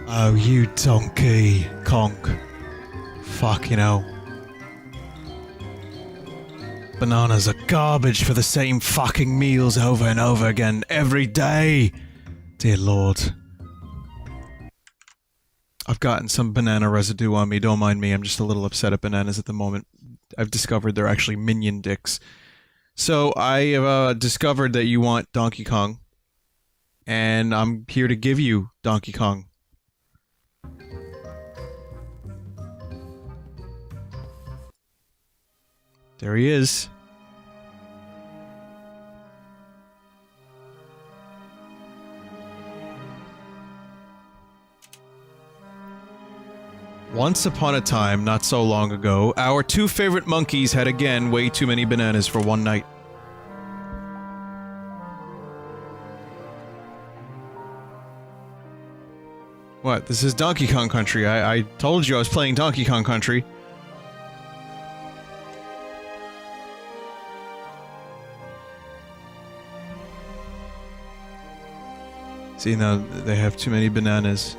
Oh, you donkey, Kong. Fuck, you know. Bananas are garbage for the same fucking meals over and over again, every day! Dear Lord. I've gotten some banana residue on me, don't mind me, I'm just a little upset at bananas at the moment. I've discovered they're actually minion dicks. So, I have discovered that you want Donkey Kong. And I'm here to give you Donkey Kong. There he is. Once upon a time, not so long ago, our two favorite monkeys had again way too many bananas for one night. What? This is Donkey Kong Country. I told you I was playing Donkey Kong Country. See, now they have too many bananas.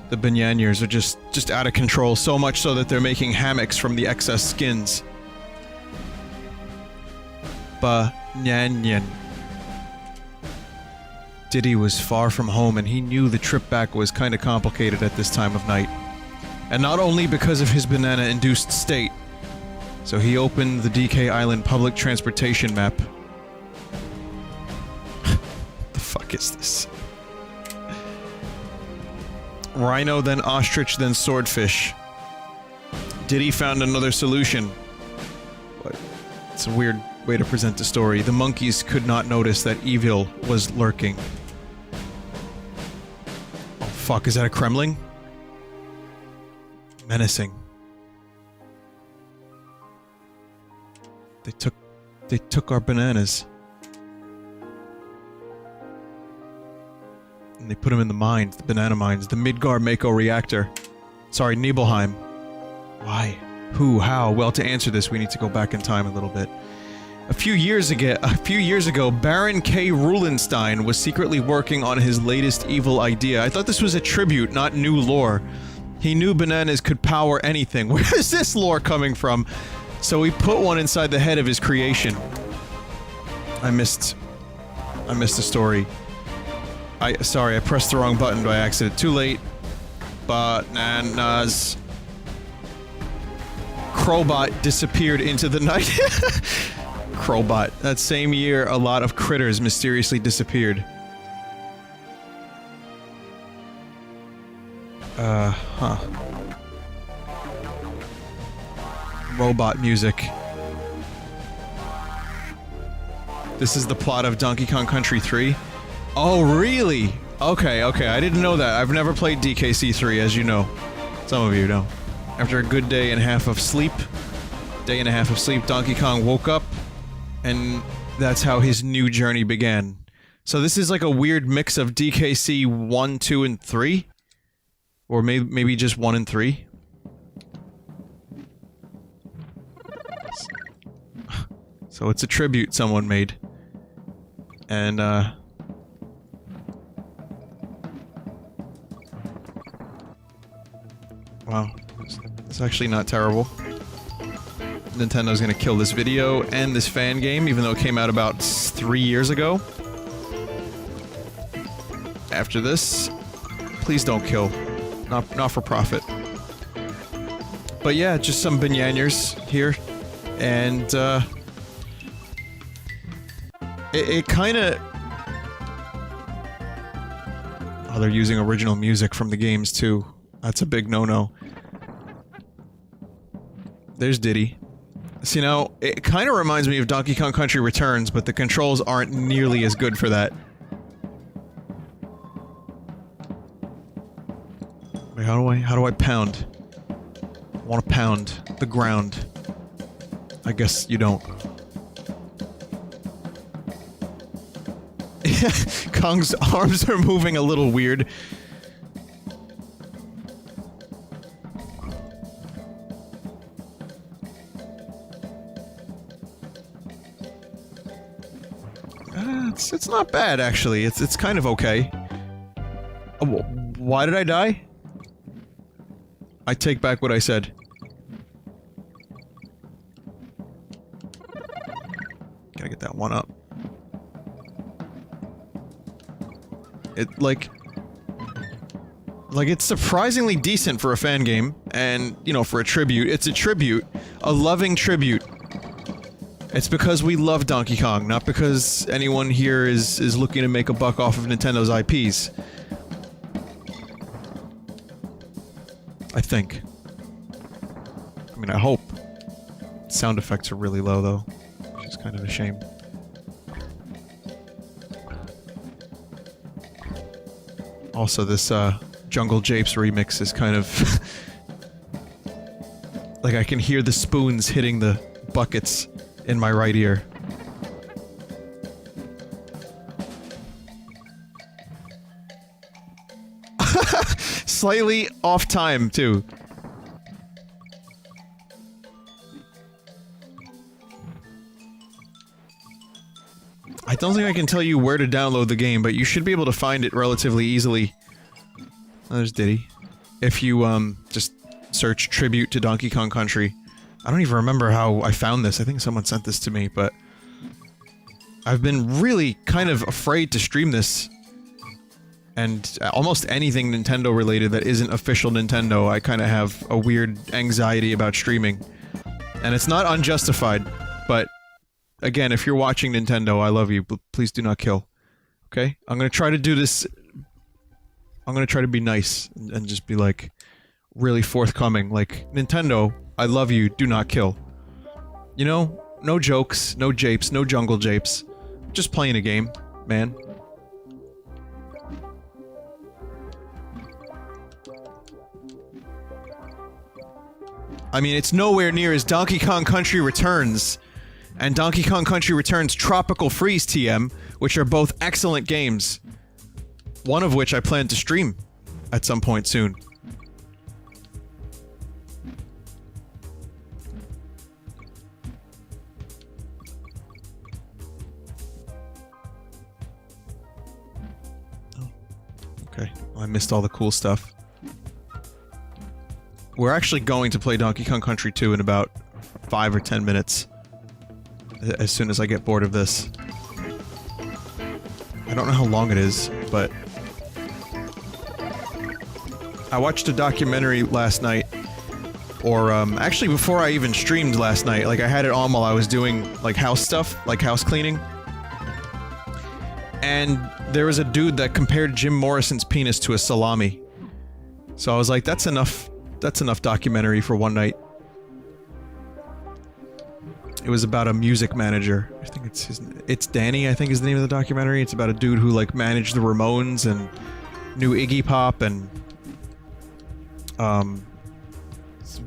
The bananas are just out of control, so much so that they're making hammocks from the excess skins. Banyan. Diddy was far from home and he knew the trip back was kinda complicated at this time of night. And not only because of his banana-induced state. So he opened the DK Island public transportation map. The fuck is this? Rhino, then ostrich, then swordfish. Diddy found another solution. But it's a weird way to present the story. The monkeys could not notice that evil was lurking. Oh fuck, is that a Kremling? Menacing. They took our bananas. And they put them in the mines, the banana mines, the Midgar-Mako reactor. Sorry, Nibelheim. Why? Who? How? Well, to answer this, we need to go back in time a little bit. A few years ago, Baron K. Rulenstein was secretly working on his latest evil idea. I thought this was a tribute, not new lore. He knew bananas could power anything. Where is this lore coming from? So he put one inside the head of his creation. I missed the story. Sorry, I pressed the wrong button by accident. Too late. Bananas. Crowbot disappeared into the night. Crowbot. That same year, a lot of critters mysteriously disappeared. Huh. Robot music. This is the plot of Donkey Kong Country 3? Oh, really? Okay, I didn't know that. I've never played DKC 3, as you know. Some of you know. After a good day and a half of sleep, Donkey Kong woke up, and that's how his new journey began. So this is like a weird mix of DKC 1, 2, and 3? Or maybe just 1 and 3? So it's a tribute someone made. And, wow. It's actually not terrible. Nintendo's gonna kill this video and this fan game, even though it came out about 3 years ago. After this, please don't kill. Not for profit. But yeah, just some bananas here. And, it kinda... Oh, they're using original music from the games, too. That's a big no-no. There's Diddy. See, now, it kinda reminds me of Donkey Kong Country Returns, but the controls aren't nearly as good for that. Wait, how do I pound? I wanna pound the ground. I guess you don't. Kong's arms are moving a little weird. It's not bad, actually. It's kind of okay. Oh, Why did I die? I take back what I said. Gotta get that one up. It, like, it's surprisingly decent for a fan game, and, you know, for a tribute. It's a tribute. A loving tribute. It's because we love Donkey Kong, not because anyone here is looking to make a buck off of Nintendo's IPs. I think. I mean, I hope. Sound effects are really low, though, which is kind of a shame. Also, this, Jungle Japes remix is kind of... like, I can hear the spoons hitting the buckets in my right ear. Slightly off time, too. I don't think I can tell you where to download the game, but you should be able to find it relatively easily. Oh, there's Diddy. If you, just search Tribute to Donkey Kong Country. I don't even remember how I found this. I think someone sent this to me, but... I've been really kind of afraid to stream this. And almost anything Nintendo related that isn't official Nintendo, I kind of have a weird anxiety about streaming. And it's not unjustified, but... Again, if you're watching Nintendo, I love you, but please do not kill. Okay? I'm gonna try to do this... I'm gonna try to be nice, and just be, like, really forthcoming. Like, Nintendo, I love you, do not kill. You know? No jokes, no japes, no jungle japes. Just playing a game, man. I mean, it's nowhere near as Donkey Kong Country Returns... and Donkey Kong Country Returns Tropical Freeze TM, which are both excellent games. One of which I plan to stream at some point soon. Oh. Okay, well, I missed all the cool stuff. We're actually going to play Donkey Kong Country 2 in about 5 or 10 minutes. As soon as I get bored of this. I don't know how long it is, but... I watched a documentary last night, or, actually before I even streamed last night, like I had it on while I was doing, like, house stuff, like house cleaning. And there was a dude that compared Jim Morrison's penis to a salami. So I was like, that's enough documentary for one night. It was about a music manager. I think it's Danny, I think is the name of the documentary. It's about a dude who, like, managed the Ramones and knew Iggy Pop and,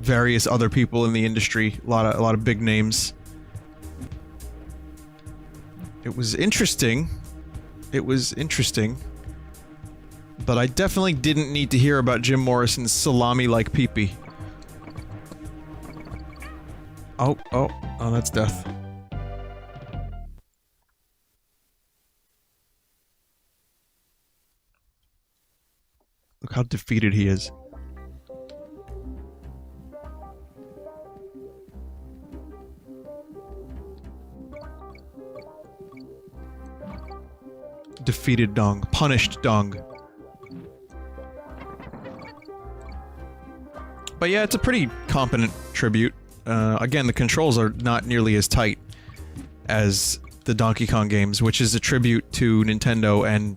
various other people in the industry. A lot of big names. It was interesting. It was interesting. But I definitely didn't need to hear about Jim Morrison's salami-like pee-pee. Oh, that's death. Look how defeated he is. Defeated Dong. Punished Dong. But yeah, it's a pretty competent tribute. Again, the controls are not nearly as tight as the Donkey Kong games, which is a tribute to Nintendo and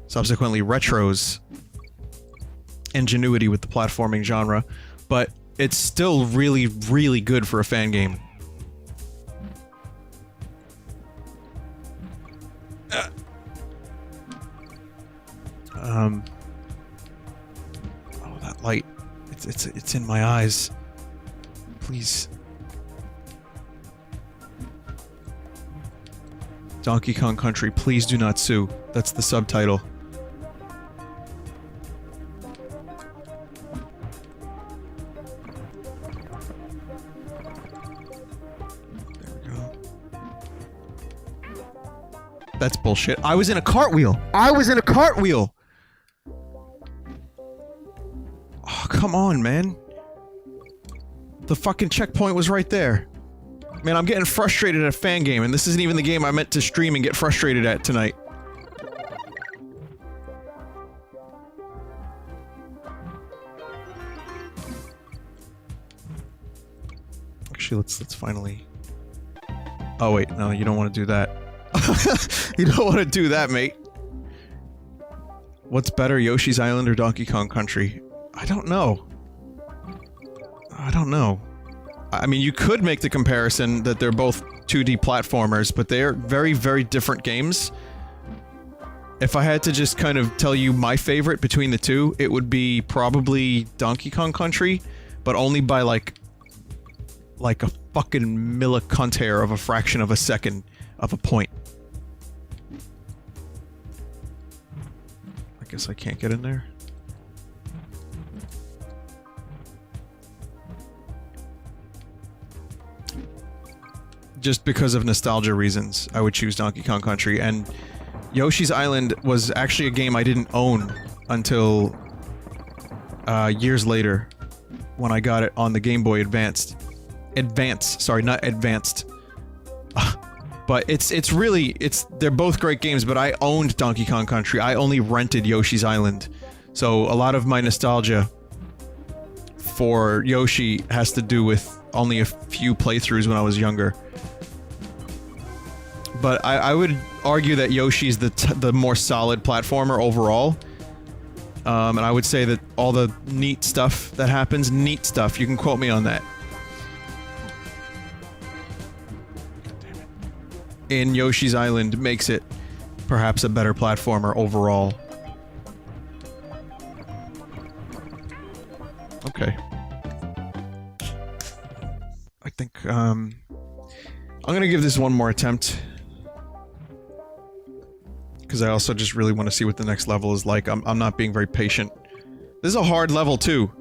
subsequently Retro's ingenuity with the platforming genre, but it's still really, really good for a fan game. Oh, that light. It's in my eyes. Please. Donkey Kong Country, please do not sue. That's the subtitle. There we go. That's bullshit. I was in a cartwheel! I was in a cartwheel! come on, man. The fucking checkpoint was right there. Man, I'm getting frustrated at a fan game, and this isn't even the game I meant to stream and get frustrated at tonight. Actually, let's finally... Oh wait, no, you don't want to do that. You don't want to do that, mate. What's better, Yoshi's Island or Donkey Kong Country? I don't know. I don't know. I mean, you could make the comparison that they're both 2D platformers, but they're very, very different games. If I had to just kind of tell you my favorite between the two, it would be probably Donkey Kong Country, but only by like a fucking millicontaire of a fraction of a second of a point. I guess I can't get in there. Just because of nostalgia reasons, I would choose Donkey Kong Country, and Yoshi's Island was actually a game I didn't own until years later when I got it on the Game Boy Advance, sorry, not Advanced. But they're both great games, but I owned Donkey Kong Country. I only rented Yoshi's Island. So a lot of my nostalgia for Yoshi has to do with only a few playthroughs when I was younger. But I would argue that Yoshi's the more solid platformer overall. And I would say that all the neat stuff that happens, you can quote me on that. In Yoshi's Island makes it perhaps a better platformer overall. Okay. I think, I'm gonna give this one more attempt. Because I also just really want to see what the next level is like. I'm not being very patient. This is a hard level, too.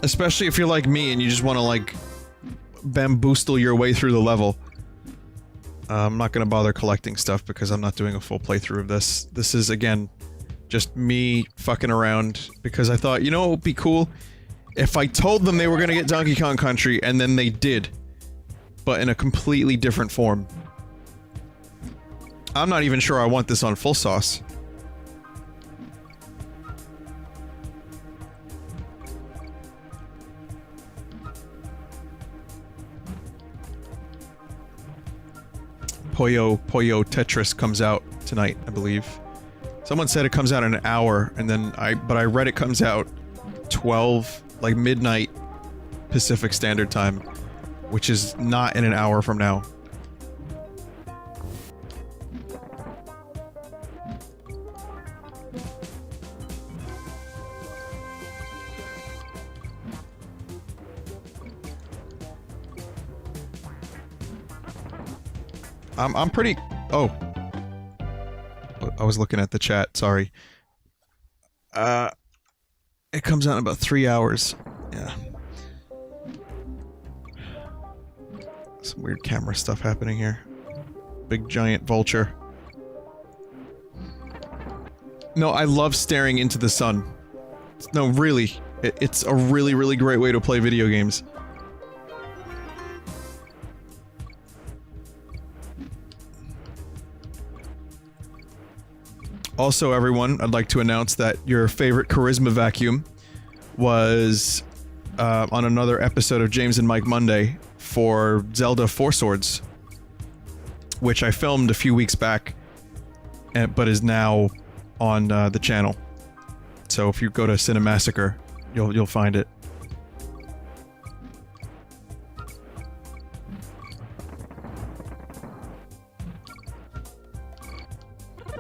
Especially if you're like me and you just want to, like, bamboozle your way through the level. I'm not gonna bother collecting stuff because I'm not doing a full playthrough of this. This is, again, just me fucking around because I thought, you know what would be cool? If I told them they were gonna get Donkey Kong Country and then they did. But in a completely different form. I'm not even sure I want this on full sauce. Puyo Tetris comes out tonight, I believe. Someone said it comes out in an hour, and then but I read it comes out 12, like midnight Pacific Standard Time. Which is not in an hour from now. I'm pretty... Oh. I was looking at the chat, sorry. It comes out in about 3 hours. Yeah. Some weird camera stuff happening here. Big giant vulture. No, I love staring into the sun. No, really. It's a really, really great way to play video games. Also, everyone, I'd like to announce that your favorite charisma vacuum was on another episode of James and Mike Monday for Zelda 4 Swords, which I filmed a few weeks back, but is now on the channel. So if you go to Cinemassacre, you'll find it.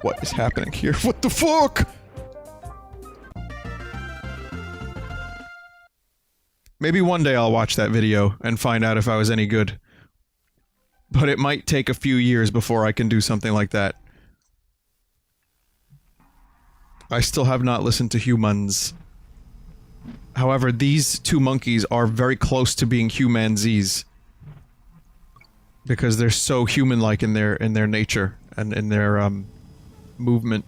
What is happening here? What the fuck? Maybe one day I'll watch that video and find out if I was any good. But it might take a few years before I can do something like that. I still have not listened to Humans. However, these two monkeys are very close to being humanzees. Because they're so human-like in their nature and in their movement,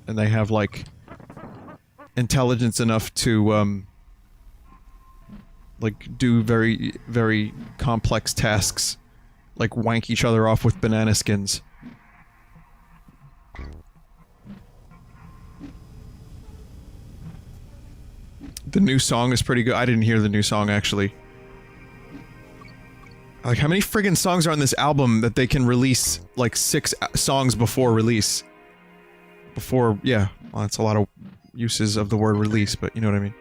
and they have, like, intelligence enough to, like, do very, very complex tasks, like wank each other off with banana skins. The new song is pretty good. I didn't hear the new song, actually. Like, how many friggin' songs are on this album that they can release, like, 6 songs before release? Before, yeah. Well, that's a lot of uses of the word release, but you know what I mean.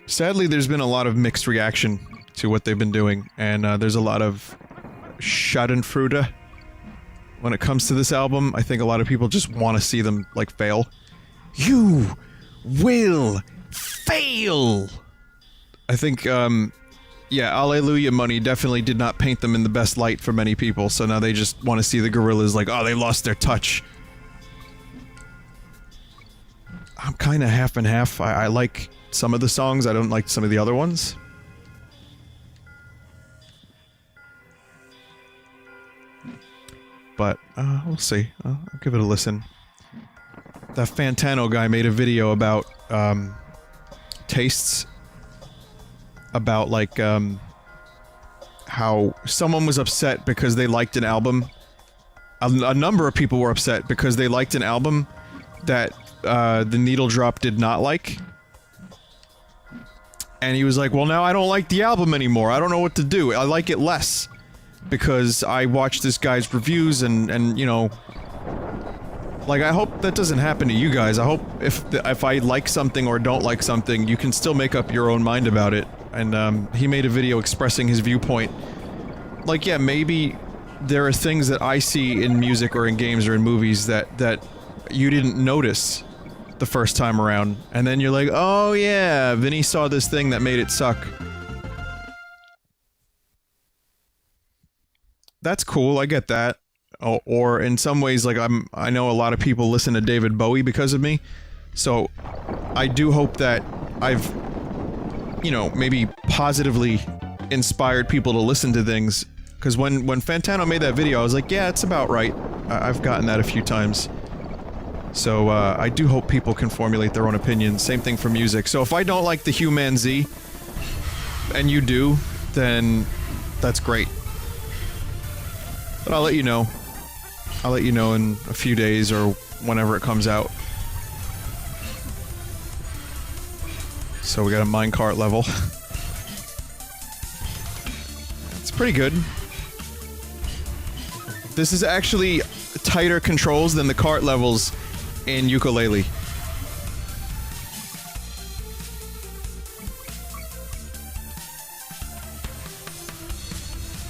Sadly, there's been a lot of mixed reaction to what they've been doing, and there's a lot of schadenfreude when it comes to this album. I think a lot of people just want to see them, like, fail. You will fail! I think, yeah, Alleluia Money definitely did not paint them in the best light for many people, so now they just want to see the Gorillaz like, oh, they lost their touch. I'm kinda half and half. I like some of the songs, I don't like some of the other ones. But, we'll see. I'll give it a listen. That Fantano guy made a video about, tastes. About, like, how someone was upset because they liked an album. A number of people were upset because they liked an album that, the Needle Drop did not like. And he was like, well, now I don't like the album anymore. I don't know what to do. I like it less. Because I watched this guy's reviews and, you know... Like, I hope that doesn't happen to you guys. I hope if I like something or don't like something, you can still make up your own mind about it. And, he made a video expressing his viewpoint. Like, yeah, maybe there are things that I see in music or in games or in movies that you didn't notice the first time around. And then you're like, oh yeah, Vinny saw this thing that made it suck. That's cool, I get that. Or in some ways, like, I know a lot of people listen to David Bowie because of me. So, I do hope that I've, you know, maybe positively inspired people to listen to things. Because when Fantano made that video, I was like, yeah, it's about right. I've gotten that a few times. So, I do hope people can formulate their own opinions. Same thing for music. So if I don't like the Human Z, and you do, then that's great. But I'll let you know. I'll let you know in a few days or whenever it comes out. So we got a minecart level. It's pretty good. This is actually tighter controls than the cart levels in Yooka-Laylee.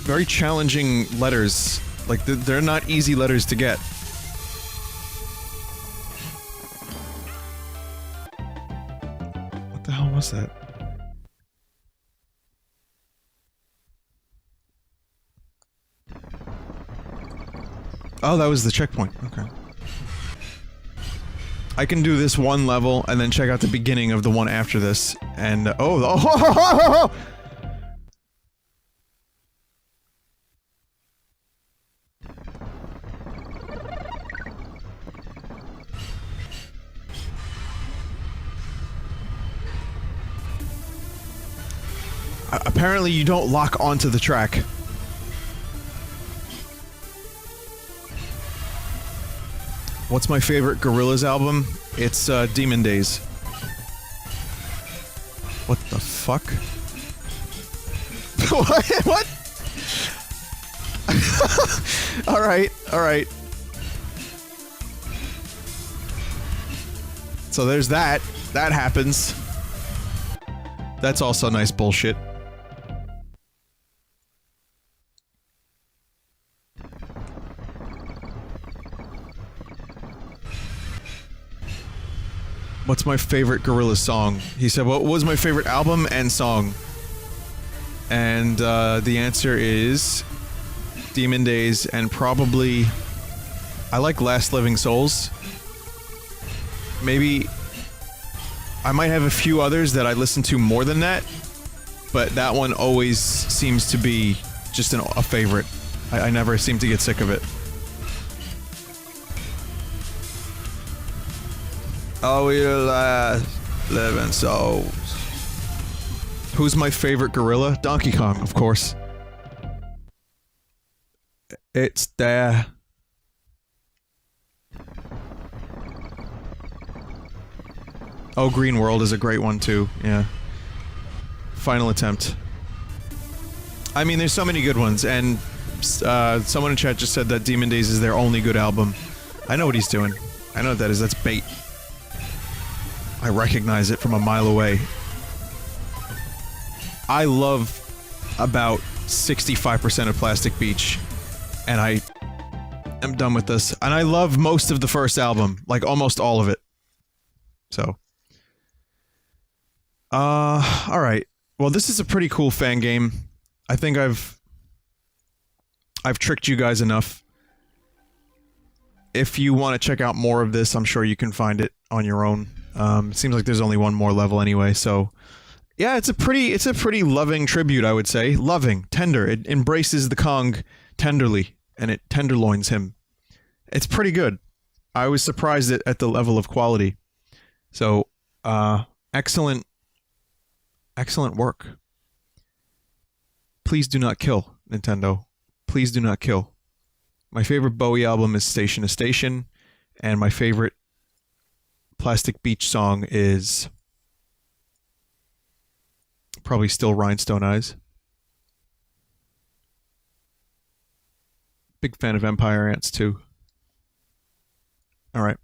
Very challenging letters. Like, they're not easy letters to get. What the hell was that? Oh, that was the checkpoint. Okay. I can do this one level and then check out the beginning of the one after this. And, oh, apparently you don't lock onto the track. What's my favorite Gorillaz album? It's, Demon Days. What the fuck? What? Alright, alright. So there's that. That happens. That's also nice bullshit. What's my favorite Gorillaz song? He said, what was my favorite album and song? And, the answer is... Demon Days, and probably... I like Last Living Souls. Maybe... I might have a few others that I listen to more than that, but that one always seems to be just a favorite. I never seem to get sick of it. Oh, we last living souls. Who's my favorite gorilla? Donkey Kong, of course. It's there. Oh, Green World is a great one too, yeah. Final attempt. I mean, there's so many good ones, and someone in chat just said that Demon Days is their only good album. I know what he's doing. I know what that is. That's bait. I recognize it from a mile away. I love about 65% of Plastic Beach, and I am done with this. And I love most of the first album, like almost all of it. So. Alright. Well, this is a pretty cool fan game. I think I've tricked you guys enough. If you want to check out more of this, I'm sure you can find it on your own. It seems like there's only one more level anyway, so... Yeah, it's a pretty loving tribute, I would say. Loving, tender. It embraces the Kong tenderly, and it tenderloins him. It's pretty good. I was surprised at the level of quality. So, excellent work. Please do not kill, Nintendo. Please do not kill. My favorite Bowie album is Station to Station, and my favorite Plastic Beach song is probably still Rhinestone Eyes. Big fan of Empire Ants too. Alright.